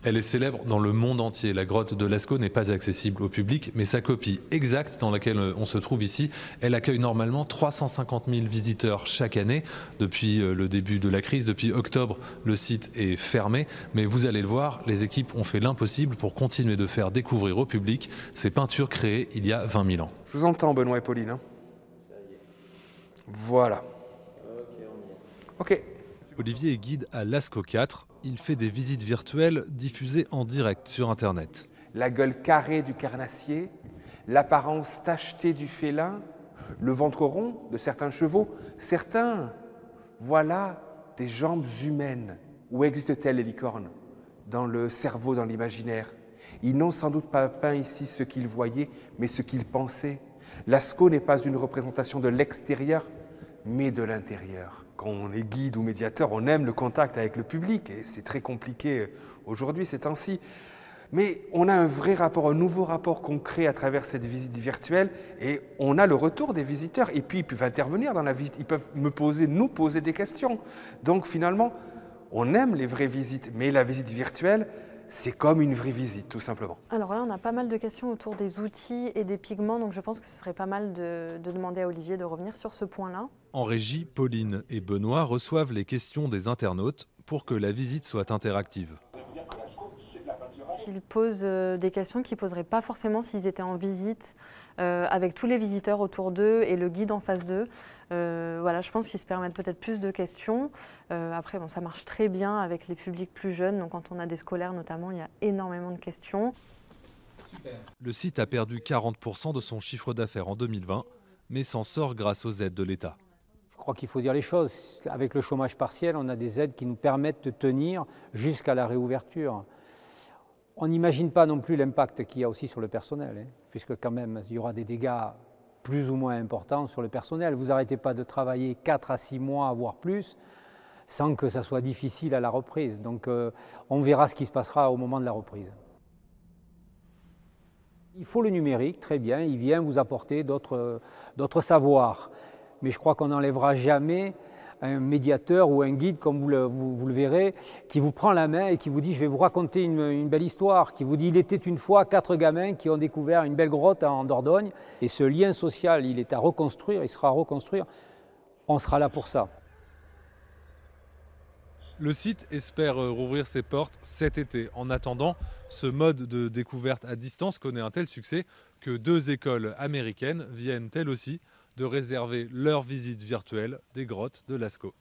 Elle est célèbre dans le monde entier. La grotte de Lascaux n'est pas accessible au public, mais sa copie exacte dans laquelle on se trouve ici, elle accueille normalement 350 000 visiteurs chaque année. Depuis le début de la crise, depuis octobre, le site est fermé. Mais vous allez le voir, les équipes ont fait l'impossible pour continuer de faire découvrir au public ces peintures créées il y a 20 000 ans. Je vous entends, Benoît et Pauline. Voilà. Ok. Olivier est guide à Lascaux 4. Il fait des visites virtuelles diffusées en direct sur Internet. La gueule carrée du carnassier, l'apparence tachetée du félin, le ventre rond de certains chevaux, certains, voilà, des jambes humaines. Où existent-elles les licornes? Dans le cerveau, dans l'imaginaire. Ils n'ont sans doute pas peint ici ce qu'ils voyaient, mais ce qu'ils pensaient. Lascaux n'est pas une représentation de l'extérieur, mais de l'intérieur. Quand on est guide ou médiateur, on aime le contact avec le public, et c'est très compliqué aujourd'hui, ces temps-ci. Mais on a un vrai rapport, un nouveau rapport qu'on crée à travers cette visite virtuelle, et on a le retour des visiteurs, et puis ils peuvent intervenir dans la visite, ils peuvent nous poser des questions. Donc finalement, on aime les vraies visites, mais la visite virtuelle, c'est comme une vraie visite, tout simplement. Alors là, on a pas mal de questions autour des outils et des pigments, donc je pense que ce serait pas mal de demander à Olivier de revenir sur ce point-là. En régie, Pauline et Benoît reçoivent les questions des internautes pour que la visite soit interactive. Ils posent des questions qu'ils ne poseraient pas forcément s'ils étaient en visite avec tous les visiteurs autour d'eux et le guide en face d'eux. Voilà, je pense qu'ils se permettent peut-être plus de questions. Après, bon, ça marche très bien avec les publics plus jeunes. Donc, quand on a des scolaires notamment, il y a énormément de questions. Le site a perdu 40% de son chiffre d'affaires en 2020, mais s'en sort grâce aux aides de l'État. Je crois qu'il faut dire les choses. Avec le chômage partiel, on a des aides qui nous permettent de tenir jusqu'à la réouverture. On n'imagine pas non plus l'impact qu'il y a aussi sur le personnel, hein, puisque quand même, il y aura des dégâts plus ou moins importants sur le personnel. Vous n'arrêtez pas de travailler 4 à 6 mois, voire plus, sans que ça soit difficile à la reprise. Donc on verra ce qui se passera au moment de la reprise. Il faut le numérique, très bien, il vient vous apporter d'autres savoirs. Mais je crois qu'on n'enlèvera jamais un médiateur ou un guide, comme vous le verrez, qui vous prend la main et qui vous dit « je vais vous raconter une belle histoire », qui vous dit « il était une fois 4 gamins qui ont découvert une belle grotte en Dordogne ». Et ce lien social, il est à reconstruire, il sera à reconstruire. On sera là pour ça. Le site espère rouvrir ses portes cet été. En attendant, ce mode de découverte à distance connaît un tel succès que 2 écoles américaines viennent elles aussi de réserver leur visite virtuelle des grottes de Lascaux.